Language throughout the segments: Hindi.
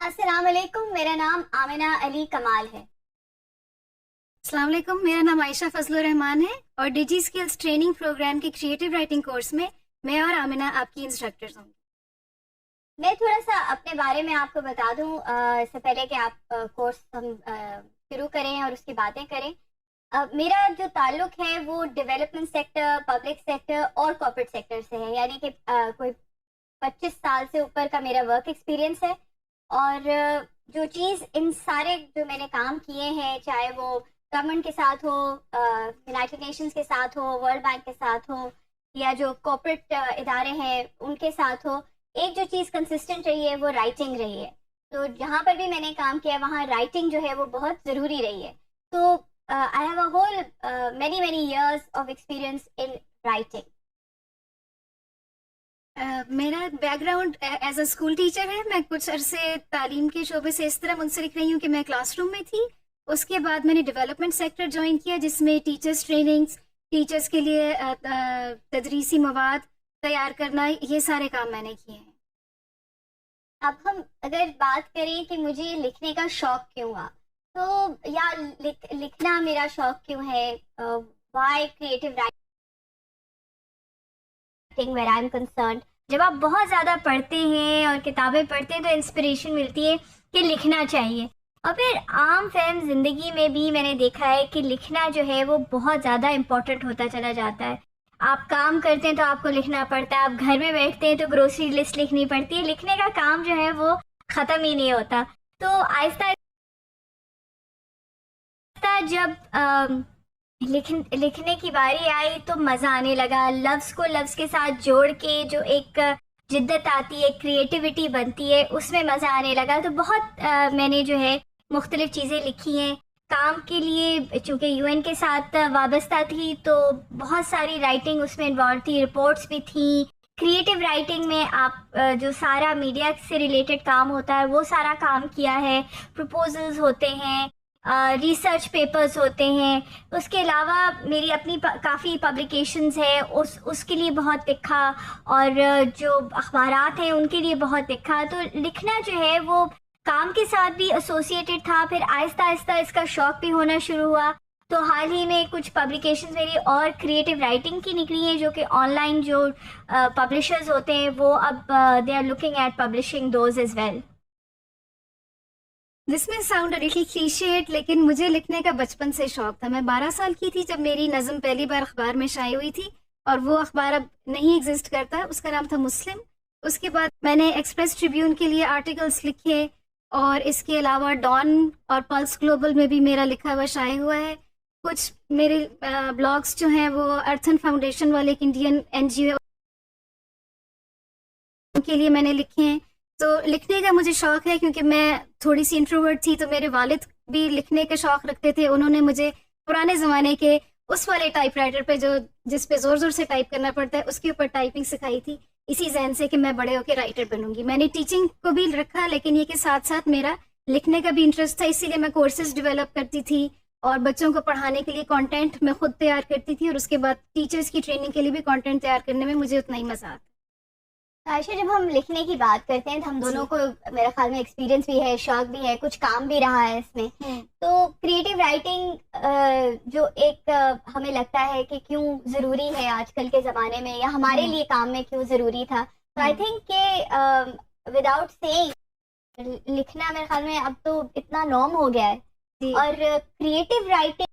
अस्सलाम वालेकुम, मेरा नाम आमिना अली कमाल है। अस्सलाम वालेकुम, मेरा नाम आयशा फजलुर रहमान है और डिजी स्किल्स ट्रेनिंग प्रोग्राम के क्रिएटिव राइटिंग कोर्स में मैं और आमिना आपकी इंस्ट्रक्टर्स होंगी। मैं थोड़ा सा अपने बारे में आपको बता दूं इससे पहले कि आप कोर्स हम शुरू करें और उसकी बातें करें। मेरा जो ताल्लुक है वो डेवलपमेंट सेक्टर, पब्लिक सेक्टर और कॉर्पोरेट सेक्टर से है, यानी कि कोई 25 साल से ऊपर का मेरा वर्क एक्सपीरियंस है। और जो चीज़ इन सारे जो मैंने काम किए हैं, चाहे वो गवर्नमेंट के साथ हो, यूनाइटेड नेशंस के साथ हो, वर्ल्ड बैंक के साथ हो, या जो कॉर्पोरेट इदारे हैं उनके साथ हो, एक जो चीज़ कंसिस्टेंट रही है वो राइटिंग रही है। तो जहाँ पर भी मैंने काम किया वहाँ राइटिंग जो है वो बहुत ज़रूरी रही है। तो I have a whole many many years of experience in writing. मेरा background as a school teacher है। मैं कुछ अरसे तालीम के शोबे से इस तरह मुंसलिक रही हूँ कि मैं क्लासरूम में थी। उसके बाद मैंने डेवलपमेंट सेक्टर ज्वाइन किया जिसमें टीचर्स ट्रेनिंग्स, टीचर्स के लिए तदरीसी मवाद तैयार करना, ये सारे काम मैंने किए हैं। अब हम अगर बात करें कि मुझे लिखने का शौक क्यों हुआ, तो या लिखना मेरा शौक क्यों है, why creative writing where I am concerned. जब आप बहुत ज़्यादा पढ़ते हैं और किताबें पढ़ते हैं तो इंस्पिरेशन मिलती है कि लिखना चाहिए। और फिर आम फहम ज़िंदगी में भी मैंने देखा है कि लिखना जो है वो बहुत ज़्यादा इम्पोर्टेंट होता चला जाता है। आप काम करते हैं तो आपको लिखना पड़ता है, आप घर में बैठते हैं तो ग्रोसरी लिस्ट लिखनी पड़ती है। लिखने का काम जो है वो ख़त्म ही नहीं होता। तो आहिस्ता आहिस्ता जब लिखने की बारी आई तो मज़ा आने लगा। लफ्ज़ को लफ्ज़ के साथ जोड़ के जो एक जिद्दत आती है, क्रिएटिविटी बनती है, उसमें मज़ा आने लगा। तो बहुत मैंने जो है मुख्तलिफ़ चीज़ें लिखी हैं काम के लिए। चूँकि यूएन के साथ वाबस्ता थी तो बहुत सारी राइटिंग उसमें इन्वॉल्व थी, रिपोर्ट्स भी थी। क्रिएटिव राइटिंग में आप जो सारा मीडिया से रिलेटेड काम होता है वो सारा काम किया है। प्रपोजल्स होते हैं, रिसर्च पेपर्स होते हैं। उसके अलावा मेरी अपनी काफ़ी पब्लिकेशंस है, उसके लिए बहुत लिखा, और जो अखबारात हैं उनके लिए बहुत लिखा। तो लिखना जो है वो काम के साथ भी एसोसिएटेड था। फिर आहिस्ता आहिस्ता इसका शौक भी होना शुरू हुआ। तो हाल ही में कुछ पब्लिकेशंस मेरी और क्रिएटिव राइटिंग की निकली हैं जो कि ऑनलाइन जो पब्लिशर्स होते हैं वो अब they are looking at publishing those as well. This may sound a little cliched, लेकिन मुझे लिखने का बचपन से शौक था। मैं 12 साल की थी जब मेरी नज़म पहली बार अखबार में शाये हुई थी, और वो अखबार अब नहीं एग्जिस्ट करता। उसका नाम था मुस्लिम। उसके बाद मैंने एक्सप्रेस ट्रिब्यून के लिए आर्टिकल्स लिखे, और इसके अलावा डॉन और पल्स ग्लोबल में भी मेरा लिखा हुआ शाये हुआ है। कुछ मेरे ब्लॉग्स जो हैं वो अर्थन फाउंडेशन वाले एक इंडियन एनजीओ के लिए मैंने लिखे हैं। तो लिखने का मुझे शौक है क्योंकि मैं थोड़ी सी इंट्रोवर्ट थी, तो मेरे वालिद भी लिखने का शौक रखते थे। उन्होंने मुझे पुराने ज़माने के उस वाले टाइपराइटर पे जो जिस पे ज़ोर ज़ोर से टाइप करना पड़ता है उसके ऊपर टाइपिंग सिखाई थी, इसी जहन से कि मैं बड़े होकर राइटर बनूंगी। मैंने टीचिंग को भी रखा, लेकिन ये के साथ साथ मेरा लिखने का भी इंटरेस्ट था, इसीलिए मैं कोर्सेज डेवलप करती थी और बच्चों को पढ़ाने के लिए कंटेंट मैं खुद तैयार करती थी, और उसके बाद टीचर्स की ट्रेनिंग के लिए भी कंटेंट तैयार करने में मुझे उतना ही मजा आता। आयशा, जब हम लिखने की बात करते हैं तो हम दोनों को मेरा ख्याल में एक्सपीरियंस भी है, शौक भी है, कुछ काम भी रहा है इसमें। तो क्रिएटिव राइटिंग जो एक हमें लगता है कि क्यों ज़रूरी है आजकल के ज़माने में, या हमारे लिए काम में क्यों ज़रूरी था, तो आई थिंक कि विदाउट सेइंग लिखना मेरे ख्याल में अब तो इतना नॉर्म हो गया है। और क्रिएटिव राइटिंग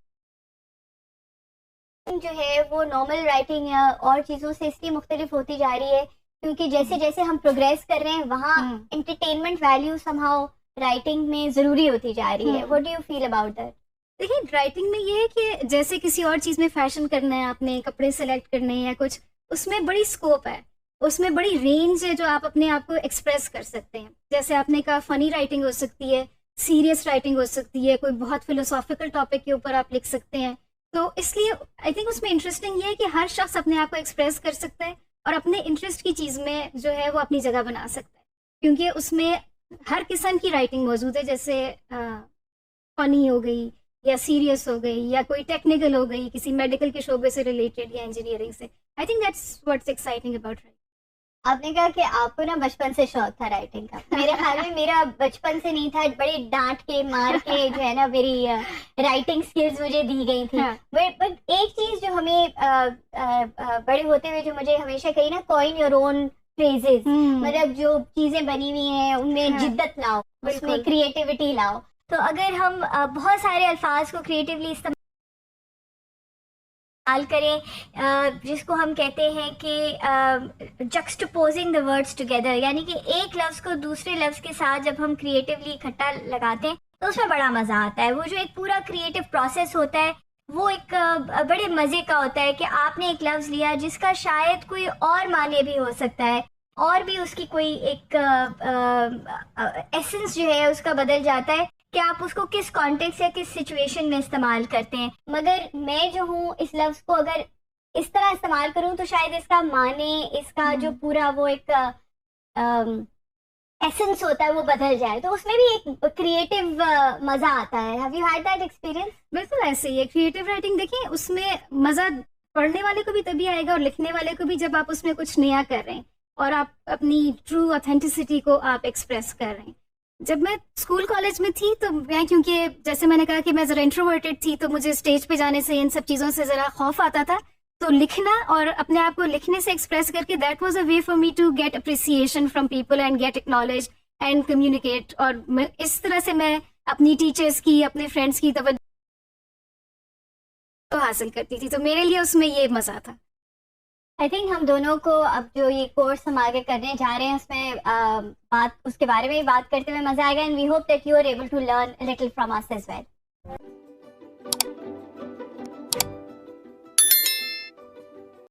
जो है वो नॉर्मल राइटिंग या और चीज़ों से इसलिए मुख्तलिफ होती जा रही है क्योंकि जैसे जैसे हम प्रोग्रेस कर रहे हैं वहाँ एंटरटेनमेंट वैल्यू समहाउ राइटिंग में ज़रूरी होती जा रही है। What do you feel about that? देखिए, राइटिंग में ये है कि जैसे किसी और चीज़ में फैशन करना है, आपने कपड़े सेलेक्ट करने हैं या कुछ, उसमें बड़ी स्कोप है, उसमें बड़ी रेंज है जो आप अपने आप को एक्सप्रेस कर सकते हैं। जैसे आपने कहा, फनी राइटिंग हो सकती है, सीरियस राइटिंग हो सकती है, कोई बहुत फिलोसॉफिकल टॉपिक के ऊपर आप लिख सकते हैं। तो इसलिए आई थिंक उसमें इंटरेस्टिंग ये है कि हर शख्स अपने आप को एक्सप्रेस कर सकता है और अपने इंटरेस्ट की चीज़ में जो है वो अपनी जगह बना सकता है, क्योंकि उसमें हर किस्म की राइटिंग मौजूद है। जैसे फनी हो गई, या सीरियस हो गई, या कोई टेक्निकल हो गई, किसी मेडिकल के शोबे से रिलेटेड या इंजीनियरिंग से। I think that's what's exciting about writing. आपने कहा कि आपको ना बचपन से शौक था राइटिंग का। मेरे ख्याल में मेरा बचपन से नहीं था, बड़ी डांट के मार के जो है ना मेरी राइटिंग स्किल्स मुझे दी गई थी। हाँ। बट एक चीज जो हमें बड़े होते हुए जो मुझे हमेशा कही ना, कॉइन योर ओन फ्रेजेस, मतलब जो चीजें बनी हुई हैं उनमें हाँ। जिद्दत लाओ, उसमें बिल्कुल। क्रिएटिविटी लाओ। तो अगर हम बहुत सारे अल्फाज को क्रिएटिवली इस्तेमाल करें, जिसको हम कहते हैं कि जक्सटपोजिंग द वर्ड्स टुगेदर, यानी कि एक लफ्ज को दूसरे लफ्ज के साथ जब हम क्रिएटिवली इकट्ठा लगाते हैं तो उसमें बड़ा मजा आता है। वो जो एक पूरा क्रिएटिव प्रोसेस होता है वो एक बड़े मजे का होता है कि आपने एक लफ्ज लिया जिसका शायद कोई और माने भी हो सकता है, और भी उसकी कोई एक एसेंस जो है उसका बदल जाता है कि आप उसको किस कॉन्टेक्स्ट या किस सिचुएशन में इस्तेमाल करते हैं। मगर मैं जो हूँ इस लफ्ज को अगर इस तरह इस्तेमाल करूँ तो शायद इसका माने, इसका जो पूरा वो एक एसेंस होता है वो बदल जाए, तो उसमें भी एक क्रिएटिव मजा आता है। Have you had that experience? बिल्कुल ऐसे ही है क्रिएटिव राइटिंग। देखिए उसमें मजा पढ़ने वाले को भी तभी आएगा और लिखने वाले को भी, जब आप उसमें कुछ नया कर रहे हैं और आप अपनी ट्रू ऑथेंटिसिटी को आप एक्सप्रेस कर रहे हैं। जब मैं स्कूल कॉलेज में थी तो मैं, क्योंकि जैसे मैंने कहा कि मैं जरा इंट्रोवर्टेड थी, तो मुझे स्टेज पे जाने से इन सब चीज़ों से ज़रा खौफ आता था। तो लिखना और अपने आप को लिखने से एक्सप्रेस करके, that was a way for me to get appreciation from people and get acknowledge and communicate. और इस तरह से मैं अपनी टीचर्स की, अपने फ्रेंड्स की तवज्जो हासिल करती थी। तो मेरे लिए उसमें ये मज़ा था। आई थिंक हम दोनों को अब जो ये कोर्स हम आगे करने जा रहे हैं उसमें बात उसके बारे में ही बात करते हुए मजा आएगा, and we hope that you are able to learn little from us as well.